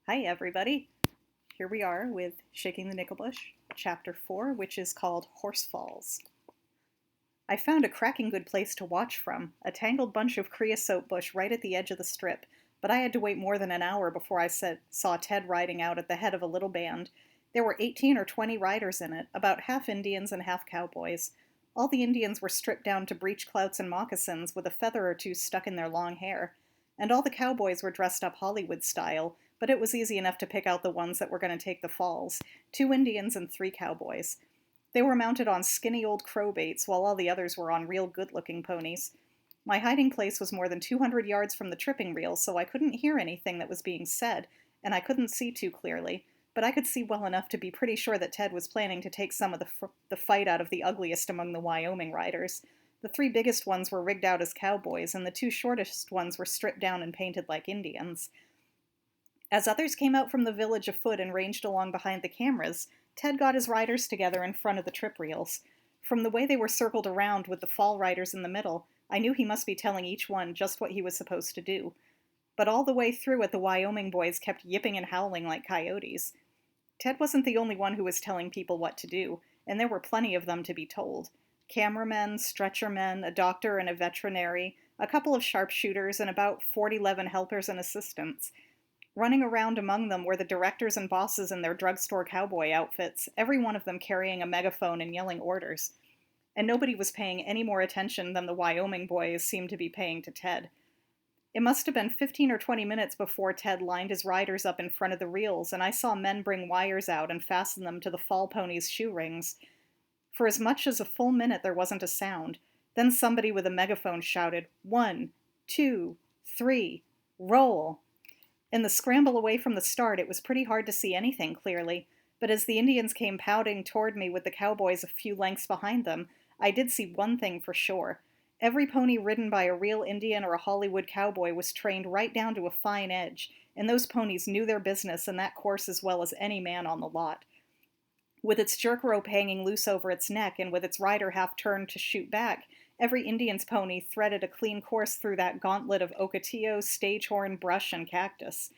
Hi, everybody. Here we are with Shaking the Nickelbush, Chapter 4, which is called Horse Falls. I found a cracking good place to watch from, a tangled bunch of creosote bush right at the edge of the strip, but I had to wait more than an hour before saw Ted riding out at the head of a little band. There were 18 or 20 riders in it, about half Indians and half cowboys. All the Indians were stripped down to breech clouts and moccasins with a feather or two stuck in their long hair, and all the cowboys were dressed up Hollywood style, but it was easy enough to pick out the ones that were going to take the falls, 2 Indians and 3 cowboys. They were mounted on skinny old crowbaits, while all the others were on real good-looking ponies. My hiding place was more than 200 yards from the tripping reel, so I couldn't hear anything that was being said, and I couldn't see too clearly, but I could see well enough to be pretty sure that Ted was planning to take some of the fight out of the ugliest among the Wyoming riders. The 3 biggest ones were rigged out as cowboys, and the 2 shortest ones were stripped down and painted like Indians. As others came out from the village afoot and ranged along behind the cameras, Ted got his riders together in front of the trip reels. From the way they were circled around with the fall riders in the middle, I knew he must be telling each one just what he was supposed to do. But all the way through it, the Wyoming boys kept yipping and howling like coyotes. Ted wasn't the only one who was telling people what to do, and there were plenty of them to be told. Cameramen, stretcher men, a doctor and a veterinary, a couple of sharpshooters, and about 40 helpers and assistants. Running around among them were the directors and bosses in their drugstore cowboy outfits, every one of them carrying a megaphone and yelling orders. And nobody was paying any more attention than the Wyoming boys seemed to be paying to Ted. It must have been 15 or 20 minutes before Ted lined his riders up in front of the reels, and I saw men bring wires out and fasten them to the fall ponies' shoe rings. For as much as a full minute there wasn't a sound. Then somebody with a megaphone shouted, 1, 2, 3, roll! In the scramble away from the start, it was pretty hard to see anything clearly, but as the Indians came pounding toward me with the cowboys a few lengths behind them, I did see one thing for sure. Every pony ridden by a real Indian or a Hollywood cowboy was trained right down to a fine edge, and those ponies knew their business and that course as well as any man on the lot. With its jerk rope hanging loose over its neck and with its rider half turned to shoot back, every Indian's pony threaded a clean course through that gauntlet of ocotillo, stage-horn, brush, and cactus.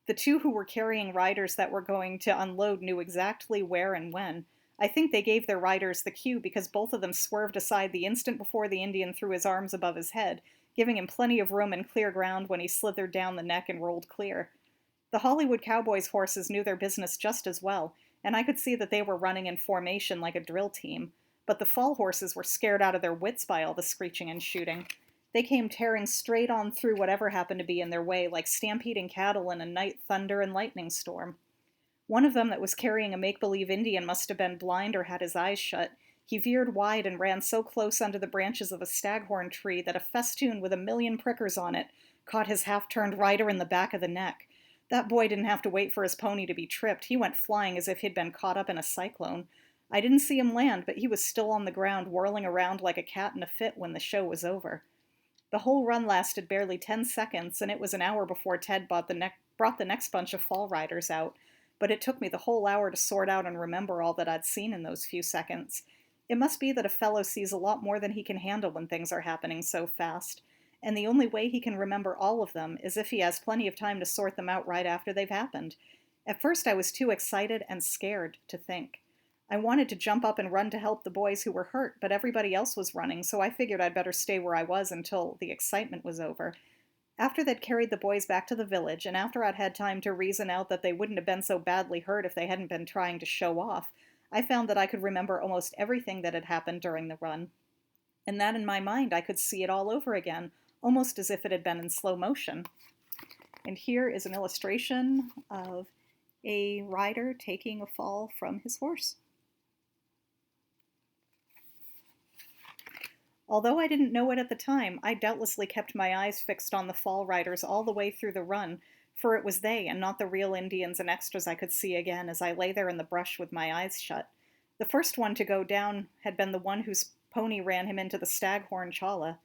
The 2 who were carrying riders that were going to unload knew exactly where and when. I think they gave their riders the cue because both of them swerved aside the instant before the Indian threw his arms above his head, giving him plenty of room and clear ground when he slithered down the neck and rolled clear. The Hollywood cowboys' horses knew their business just as well, and I could see that they were running in formation like a drill team, but the fall horses were scared out of their wits by all the screeching and shooting. They came tearing straight on through whatever happened to be in their way, like stampeding cattle in a night thunder and lightning storm. One of them that was carrying a make-believe Indian must have been blind or had his eyes shut. He veered wide and ran so close under the branches of a staghorn tree that a festoon with a million prickers on it caught his half-turned rider in the back of the neck. That boy didn't have to wait for his pony to be tripped. He went flying as if he'd been caught up in a cyclone. I didn't see him land, but he was still on the ground, whirling around like a cat in a fit when the show was over. The whole run lasted barely 10 seconds, and it was an hour before Ted brought the next bunch of fall riders out, but it took me the whole hour to sort out and remember all that I'd seen in those few seconds. It must be that a fellow sees a lot more than he can handle when things are happening so fast, and the only way he can remember all of them is if he has plenty of time to sort them out right after they've happened. At first I was too excited and scared to think. I wanted to jump up and run to help the boys who were hurt, but everybody else was running, so I figured I'd better stay where I was until the excitement was over. After they'd carried the boys back to the village, and after I'd had time to reason out that they wouldn't have been so badly hurt if they hadn't been trying to show off, I found that I could remember almost everything that had happened during the run, and that in my mind I could see it all over again, almost as if it had been in slow motion. And here is an illustration of a rider taking a fall from his horse. Although I didn't know it at the time, I doubtlessly kept my eyes fixed on the fall riders all the way through the run, for it was they and not the real Indians and extras I could see again as I lay there in the brush with my eyes shut. The first one to go down had been the one whose pony ran him into the staghorn chawla.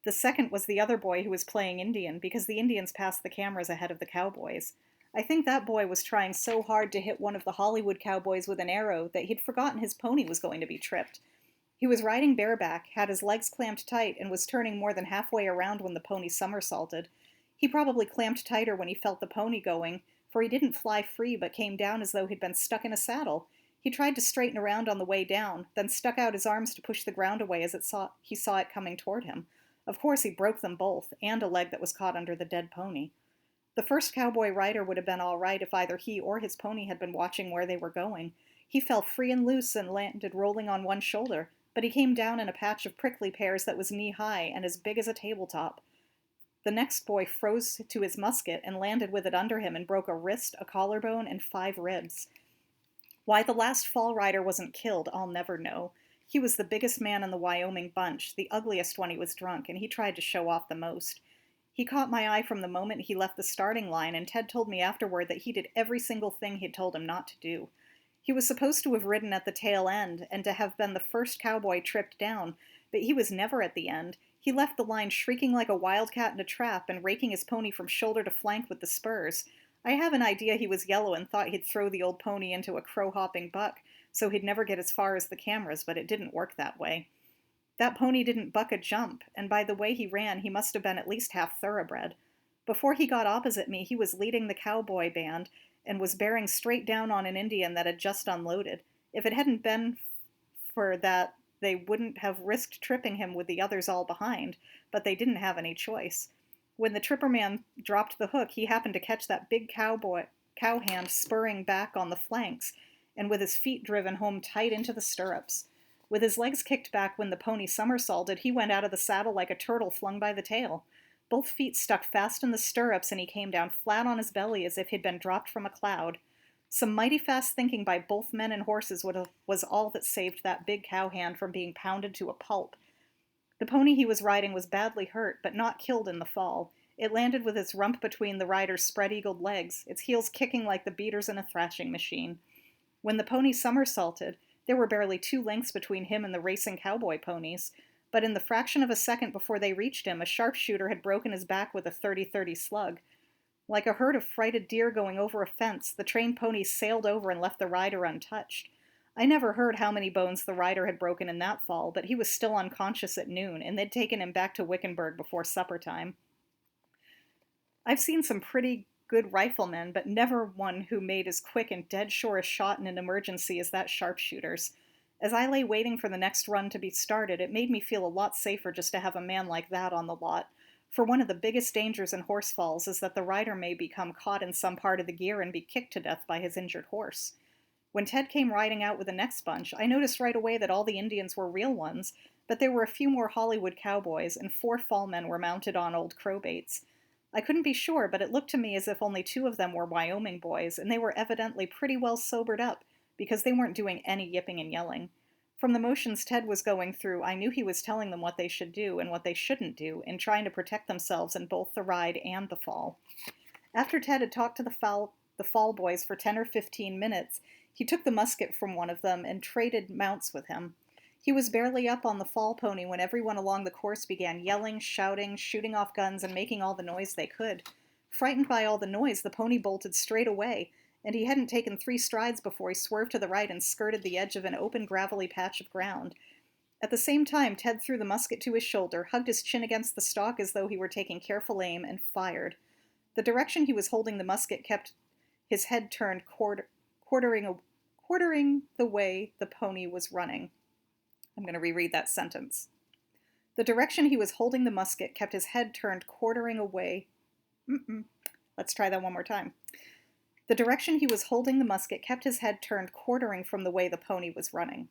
The second was the other boy who was playing Indian, because the Indians passed the cameras ahead of the cowboys. I think that boy was trying so hard to hit one of the Hollywood cowboys with an arrow that he'd forgotten his pony was going to be tripped. He was riding bareback, had his legs clamped tight, and was turning more than halfway around when the pony somersaulted. He probably clamped tighter when he felt the pony going, for he didn't fly free but came down as though he'd been stuck in a saddle. He tried to straighten around on the way down, then stuck out his arms to push the ground away as he saw it coming toward him. Of course, he broke them both, and a leg that was caught under the dead pony. The first cowboy rider would have been all right if either he or his pony had been watching where they were going. He fell free and loose and landed rolling on one shoulder, but he came down in a patch of prickly pears that was knee-high and as big as a tabletop. The next boy froze to his musket and landed with it under him and broke a wrist, a collarbone, and 5 ribs. Why the last fall rider wasn't killed, I'll never know. He was the biggest man in the Wyoming bunch, the ugliest when he was drunk, and he tried to show off the most. He caught my eye from the moment he left the starting line, and Ted told me afterward that he did every single thing he'd told him not to do. He was supposed to have ridden at the tail end, and to have been the first cowboy tripped down, but he was never at the end. He left the line shrieking like a wildcat in a trap and raking his pony from shoulder to flank with the spurs. I have an idea he was yellow and thought he'd throw the old pony into a crow-hopping buck, so he'd never get as far as the cameras, but it didn't work that way. That pony didn't buck a jump, and by the way he ran, he must have been at least half thoroughbred. Before he got opposite me, he was leading the cowboy band and was bearing straight down on an Indian that had just unloaded. If it hadn't been for that, they wouldn't have risked tripping him with the others all behind, but they didn't have any choice. When the tripper man dropped the hook, he happened to catch that big cowhand spurring back on the flanks, and with his feet driven home tight into the stirrups. With his legs kicked back when the pony somersaulted, he went out of the saddle like a turtle flung by the tail. Both feet stuck fast in the stirrups, and he came down flat on his belly as if he'd been dropped from a cloud. Some mighty fast thinking by both men and horses was all that saved that big cowhand from being pounded to a pulp. The pony he was riding was badly hurt, but not killed in the fall. It landed with its rump between the rider's spread-eagled legs, its heels kicking like the beaters in a thrashing machine. When the pony somersaulted, there were barely 2 lengths between him and the racing cowboy ponies, but in the fraction of a second before they reached him, a sharpshooter had broken his back with a 30-30 slug. Like a herd of frighted deer going over a fence, the trained pony sailed over and left the rider untouched. I never heard how many bones the rider had broken in that fall, but he was still unconscious at noon, and they'd taken him back to Wickenburg before supper time. I've seen some pretty good riflemen, but never one who made as quick and dead sure a shot in an emergency as that sharpshooter's. As I lay waiting for the next run to be started, it made me feel a lot safer just to have a man like that on the lot, for one of the biggest dangers in horse falls is that the rider may become caught in some part of the gear and be kicked to death by his injured horse. When Ted came riding out with the next bunch, I noticed right away that all the Indians were real ones, but there were a few more Hollywood cowboys, and 4 fall men were mounted on old crowbaits. I couldn't be sure, but it looked to me as if only 2 of them were Wyoming boys, and they were evidently pretty well sobered up, because they weren't doing any yipping and yelling. From the motions Ted was going through, I knew he was telling them what they should do and what they shouldn't do in trying to protect themselves in both the ride and the fall. After Ted had talked to the fall boys for 10 or 15 minutes, he took the musket from one of them and traded mounts with him. He was barely up on the fall pony when everyone along the course began yelling, shouting, shooting off guns, and making all the noise they could. Frightened by all the noise, the pony bolted straight away, and he hadn't taken 3 strides before he swerved to the right and skirted the edge of an open gravelly patch of ground. At the same time, Ted threw the musket to his shoulder, hugged his chin against the stock as though he were taking careful aim, and fired. The direction he was holding the musket kept his head turned quartering the way the pony was running. I'm going to reread that sentence. The direction he was holding the musket kept his head turned quartering away. Let's try that one more time. The direction he was holding the musket kept his head turned quartering from the way the pony was running.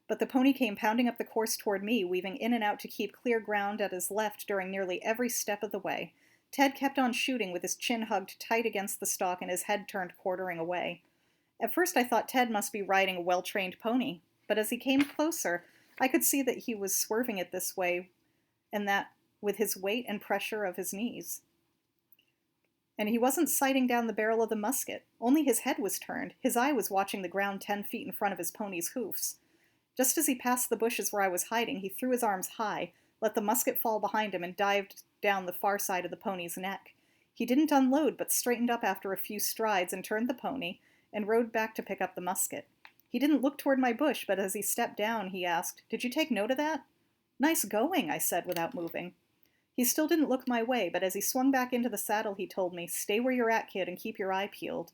But the pony came pounding up the course toward me, weaving in and out to keep clear ground at his left during nearly every step of the way. Ted kept on shooting with his chin hugged tight against the stock and his head turned quartering away. At first I thought Ted must be riding a well-trained pony, but as he came closer, I could see that he was swerving it this way, and that with his weight and pressure of his knees. And he wasn't sighting down the barrel of the musket. Only his head was turned. His eye was watching the ground 10 feet in front of his pony's hoofs. Just as he passed the bushes where I was hiding, he threw his arms high, let the musket fall behind him, and dived down the far side of the pony's neck. He didn't unload, but straightened up after a few strides and turned the pony, and rode back to pick up the musket. He didn't look toward my bush, but as he stepped down, he asked, "Did you take note of that?" "Nice going," I said without moving. He still didn't look my way, but as he swung back into the saddle, he told me, "Stay where you're at, kid, and keep your eye peeled."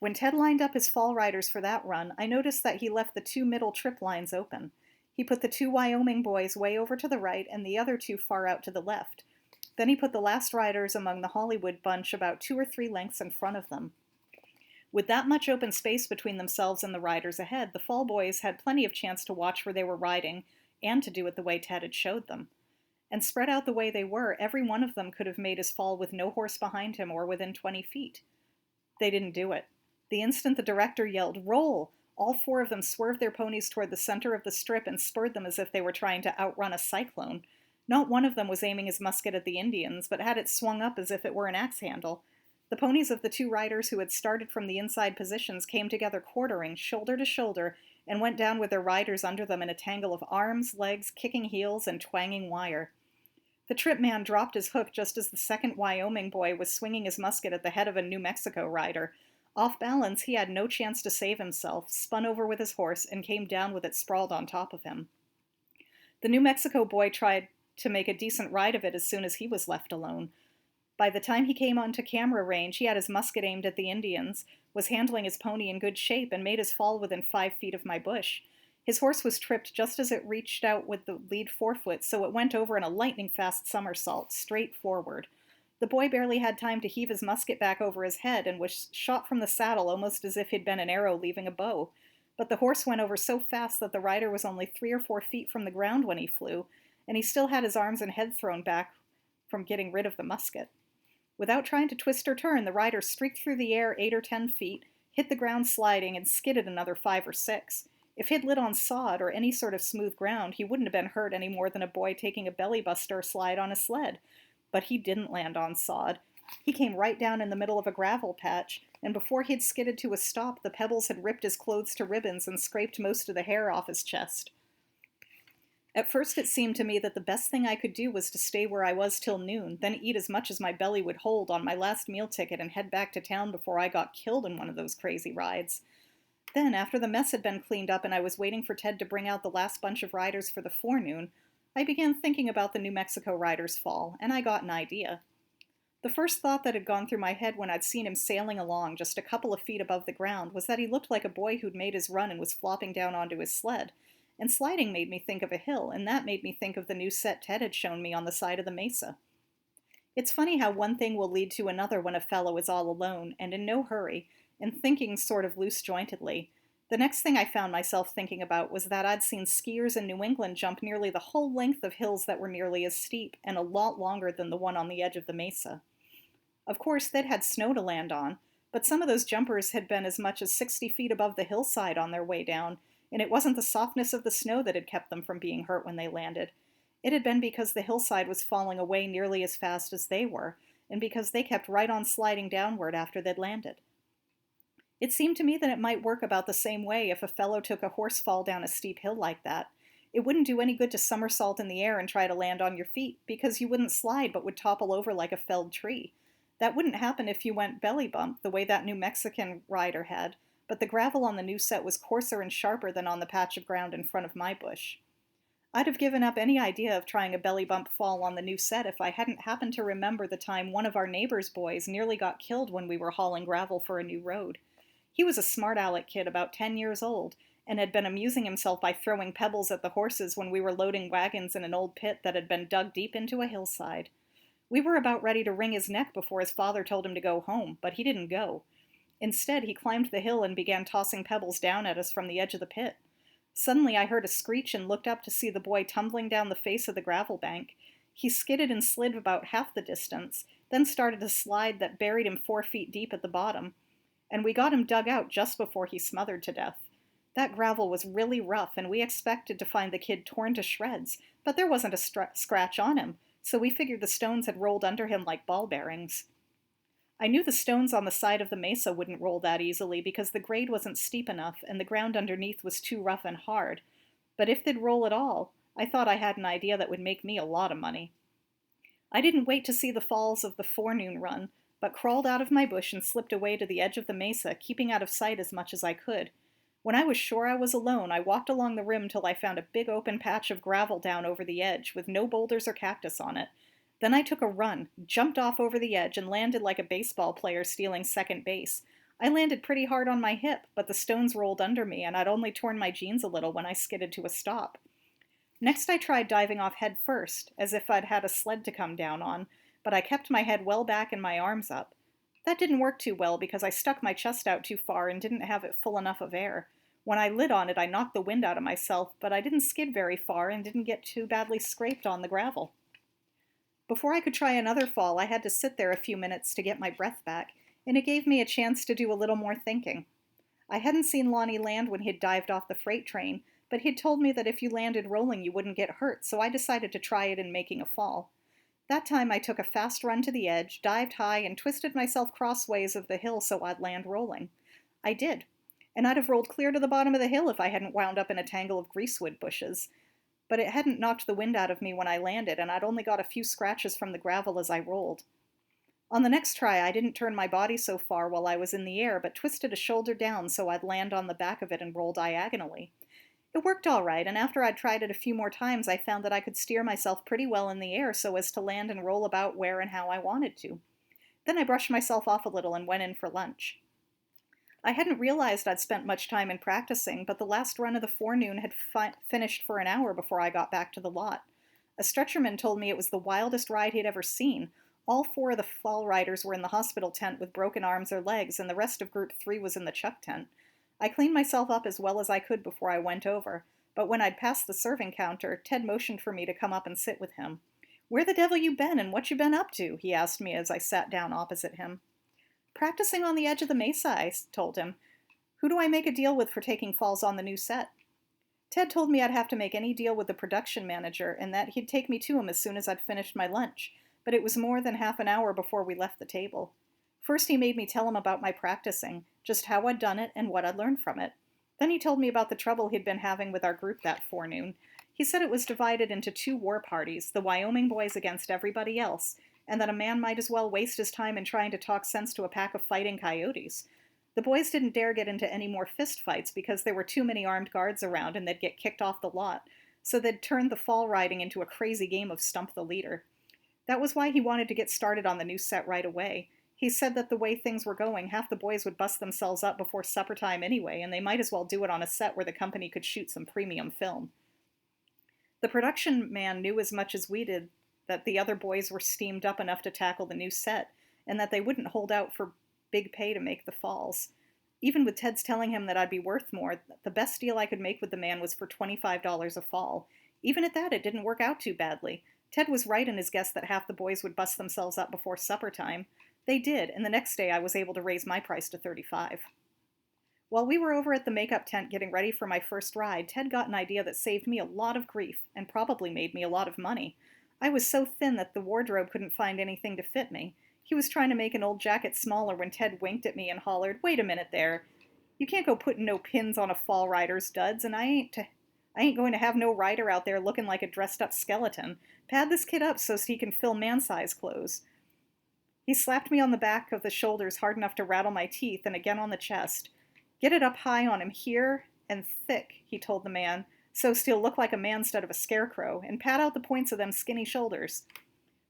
When Ted lined up his fall riders for that run, I noticed that he left the two middle trip lines open. He put the two Wyoming boys way over to the right and the other two far out to the left. Then he put the last riders among the Hollywood bunch about 2 or 3 lengths in front of them. With that much open space between themselves and the riders ahead, the fall boys had plenty of chance to watch where they were riding and to do it the way Ted had showed them. And spread out the way they were, every one of them could have made his fall with no horse behind him or within 20 feet. They didn't do it. The instant the director yelled, "Roll!" all 4 of them swerved their ponies toward the center of the strip and spurred them as if they were trying to outrun a cyclone. Not one of them was aiming his musket at the Indians, but had it swung up as if it were an axe handle. The ponies of the 2 riders who had started from the inside positions came together quartering, shoulder to shoulder, and went down with their riders under them in a tangle of arms, legs, kicking heels, and twanging wire. The trip man dropped his hook just as the second Wyoming boy was swinging his musket at the head of a New Mexico rider. Off balance, he had no chance to save himself, spun over with his horse, and came down with it sprawled on top of him. The New Mexico boy tried to make a decent ride of it as soon as he was left alone. By the time he came onto camera range, he had his musket aimed at the Indians, was handling his pony in good shape, and made his fall within 5 feet of my bush. His horse was tripped just as it reached out with the lead forefoot, so it went over in a lightning-fast somersault, straight forward. The boy barely had time to heave his musket back over his head and was shot from the saddle almost as if he'd been an arrow leaving a bow. But the horse went over so fast that the rider was only 3 or 4 feet from the ground when he flew, and he still had his arms and head thrown back from getting rid of the musket. Without trying to twist or turn, the rider streaked through the air 8 or 10 feet, hit the ground sliding, and skidded another 5 or 6. If he'd lit on sod or any sort of smooth ground, he wouldn't have been hurt any more than a boy taking a belly-buster slide on a sled. But he didn't land on sod. He came right down in the middle of a gravel patch, and before he'd skidded to a stop, the pebbles had ripped his clothes to ribbons and scraped most of the hair off his chest. At first it seemed to me that the best thing I could do was to stay where I was till noon, then eat as much as my belly would hold on my last meal ticket and head back to town before I got killed in one of those crazy rides. Then, after the mess had been cleaned up and I was waiting for Ted to bring out the last bunch of riders for the forenoon, I began thinking about the New Mexico rider's fall, and I got an idea. The first thought that had gone through my head when I'd seen him sailing along just a couple of feet above the ground was that he looked like a boy who'd made his run and was flopping down onto his sled. And sliding made me think of a hill, and that made me think of the new set Ted had shown me on the side of the mesa. It's funny how one thing will lead to another when a fellow is all alone, and in no hurry, and thinking sort of loose-jointedly. The next thing I found myself thinking about was that I'd seen skiers in New England jump nearly the whole length of hills that were nearly as steep, and a lot longer than the one on the edge of the mesa. Of course, they'd had snow to land on, but some of those jumpers had been as much as 60 feet above the hillside on their way down, and it wasn't the softness of the snow that had kept them from being hurt when they landed. It had been because the hillside was falling away nearly as fast as they were, and because they kept right on sliding downward after they'd landed. It seemed to me that it might work about the same way if a fellow took a horse fall down a steep hill like that. It wouldn't do any good to somersault in the air and try to land on your feet, because you wouldn't slide but would topple over like a felled tree. That wouldn't happen if you went belly bump, the way that New Mexican rider had, but the gravel on the new set was coarser and sharper than on the patch of ground in front of my bush. I'd have given up any idea of trying a belly bump fall on the new set if I hadn't happened to remember the time one of our neighbor's boys nearly got killed when we were hauling gravel for a new road. He was a smart aleck kid about 10 years old, and had been amusing himself by throwing pebbles at the horses when we were loading wagons in an old pit that had been dug deep into a hillside. We were about ready to wring his neck before his father told him to go home, but he didn't go. Instead, he climbed the hill and began tossing pebbles down at us from the edge of the pit. Suddenly I heard a screech and looked up to see the boy tumbling down the face of the gravel bank. He skidded and slid about half the distance, then started a slide that buried him 4 feet deep at the bottom, and we got him dug out just before he smothered to death. That gravel was really rough, and we expected to find the kid torn to shreds, but there wasn't a scratch on him, so we figured the stones had rolled under him like ball bearings. I knew the stones on the side of the mesa wouldn't roll that easily because the grade wasn't steep enough and the ground underneath was too rough and hard. But if they'd roll at all, I thought I had an idea that would make me a lot of money. I didn't wait to see the falls of the forenoon run, but crawled out of my bush and slipped away to the edge of the mesa, keeping out of sight as much as I could. When I was sure I was alone, I walked along the rim till I found a big open patch of gravel down over the edge, with no boulders or cactus on it. Then I took a run, jumped off over the edge, and landed like a baseball player stealing second base. I landed pretty hard on my hip, but the stones rolled under me, and I'd only torn my jeans a little when I skidded to a stop. Next I tried diving off head first, as if I'd had a sled to come down on, but I kept my head well back and my arms up. That didn't work too well because I stuck my chest out too far and didn't have it full enough of air. When I lit on it, I knocked the wind out of myself, but I didn't skid very far and didn't get too badly scraped on the gravel. Before I could try another fall, I had to sit there a few minutes to get my breath back, and it gave me a chance to do a little more thinking. I hadn't seen Lonnie land when he'd dived off the freight train, but he'd told me that if you landed rolling you wouldn't get hurt, so I decided to try it in making a fall. That time I took a fast run to the edge, dived high, and twisted myself crossways of the hill so I'd land rolling. I did, and I'd have rolled clear to the bottom of the hill if I hadn't wound up in a tangle of greasewood bushes. But it hadn't knocked the wind out of me when I landed, and I'd only got a few scratches from the gravel as I rolled. On the next try, I didn't turn my body so far while I was in the air, but twisted a shoulder down so I'd land on the back of it and roll diagonally. It worked all right, and after I'd tried it a few more times, I found that I could steer myself pretty well in the air so as to land and roll about where and how I wanted to. Then I brushed myself off a little and went in for lunch. I hadn't realized I'd spent much time in practicing, but the last run of the forenoon had finished for an hour before I got back to the lot. A stretcherman told me it was the wildest ride he'd ever seen. All 4 of the fall riders were in the hospital tent with broken arms or legs, and the rest of Group 3 was in the chuck tent. I cleaned myself up as well as I could before I went over, but when I'd passed the serving counter, Ted motioned for me to come up and sit with him. "Where the devil you been and what you been up to?" he asked me as I sat down opposite him. "Practicing on the edge of the mesa," I told him. "Who do I make a deal with for taking falls on the new set?" Ted told me I'd have to make any deal with the production manager and that he'd take me to him as soon as I'd finished my lunch, but it was more than half an hour before we left the table. First he made me tell him about my practicing, just how I'd done it and what I'd learned from it. Then he told me about the trouble he'd been having with our group that forenoon. He said it was divided into 2 war parties, the Wyoming boys against everybody else, and that a man might as well waste his time in trying to talk sense to a pack of fighting coyotes. The boys didn't dare get into any more fist fights because there were too many armed guards around and they'd get kicked off the lot, so they'd turned the fall riding into a crazy game of stump the leader. That was why he wanted to get started on the new set right away. He said that the way things were going, half the boys would bust themselves up before supper time anyway, and they might as well do it on a set where the company could shoot some premium film. The production man knew as much as we did that the other boys were steamed up enough to tackle the new set, and that they wouldn't hold out for big pay to make the falls. Even with Ted's telling him that I'd be worth more, the best deal I could make with the man was for $25 a fall. Even at that, it didn't work out too badly. Ted was right in his guess that half the boys would bust themselves up before supper time. They did, and the next day I was able to raise my price to $35. While we were over at the makeup tent getting ready for my first ride, Ted got an idea that saved me a lot of grief and probably made me a lot of money. I was so thin that the wardrobe couldn't find anything to fit me. He was trying to make an old jacket smaller when Ted winked at me and hollered, "Wait a minute there. You can't go putting no pins on a fall rider's duds, and I ain't going to have no rider out there looking like a dressed-up skeleton. Pad this kid up so he can fill man-size clothes." He slapped me on the back of the shoulders hard enough to rattle my teeth and again on the chest. "Get it up high on him here and thick," he told the man, "so's he'll look like a man instead of a scarecrow, and pat out the points of them skinny shoulders."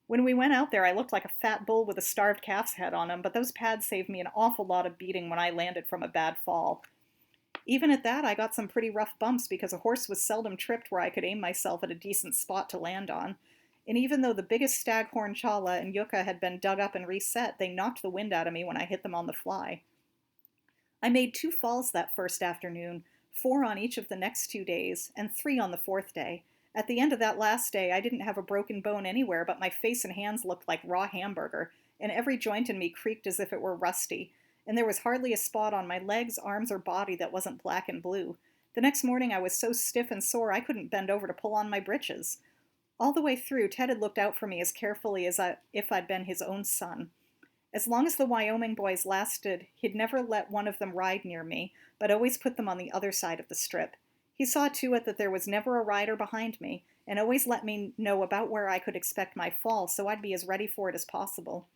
When we went out there, I looked like a fat bull with a starved calf's head on him, but those pads saved me an awful lot of beating when I landed from a bad fall. Even at that, I got some pretty rough bumps because a horse was seldom tripped where I could aim myself at a decent spot to land on. And even though the biggest staghorn chala and yucca had been dug up and reset, they knocked the wind out of me when I hit them on the fly. I made 2 falls that first afternoon, 4 on each of the next 2 days, and 3 on the 4th day. At the end of that last day, I didn't have a broken bone anywhere, but my face and hands looked like raw hamburger, and every joint in me creaked as if it were rusty, and there was hardly a spot on my legs, arms, or body that wasn't black and blue. The next morning I was so stiff and sore I couldn't bend over to pull on my breeches. All the way through, Ted had looked out for me as carefully as if I'd been his own son. As long as the Wyoming boys lasted, he'd never let one of them ride near me, but always put them on the other side of the strip. He saw to it that there was never a rider behind me, and always let me know about where I could expect my fall, so I'd be as ready for it as possible.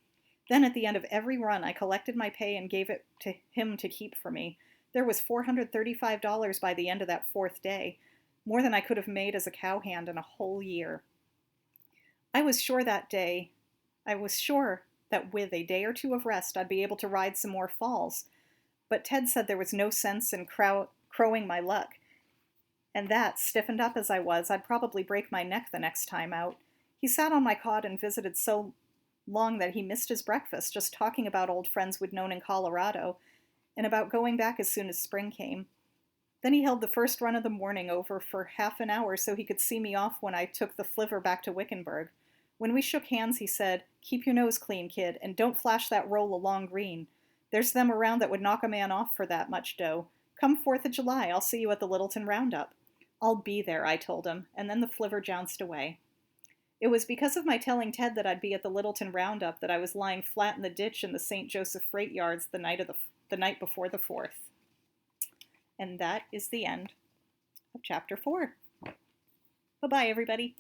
Then at the end of every run, I collected my pay and gave it to him to keep for me. There was $435 by the end of that fourth day, more than I could have made as a cowhand in a whole year. I was sure that with a day or two of rest I'd be able to ride some more falls, but Ted said there was no sense in crowing my luck, and that, stiffened up as I was, I'd probably break my neck the next time out. He sat on my cot and visited so long that he missed his breakfast, just talking about old friends we'd known in Colorado, and about going back as soon as spring came. Then he held the first run of the morning over for half an hour so he could see me off when I took the flivver back to Wickenburg. When we shook hands, he said, "Keep your nose clean, kid, and don't flash that roll along green. There's them around that would knock a man off for that much dough. Come 4th of July, I'll see you at the Littleton Roundup." "I'll be there," I told him, and then the flivver jounced away. It was because of my telling Ted that I'd be at the Littleton Roundup that I was lying flat in the ditch in the St. Joseph Freight Yards the night before the 4th. And that is the end of Chapter 4. Bye-bye, everybody.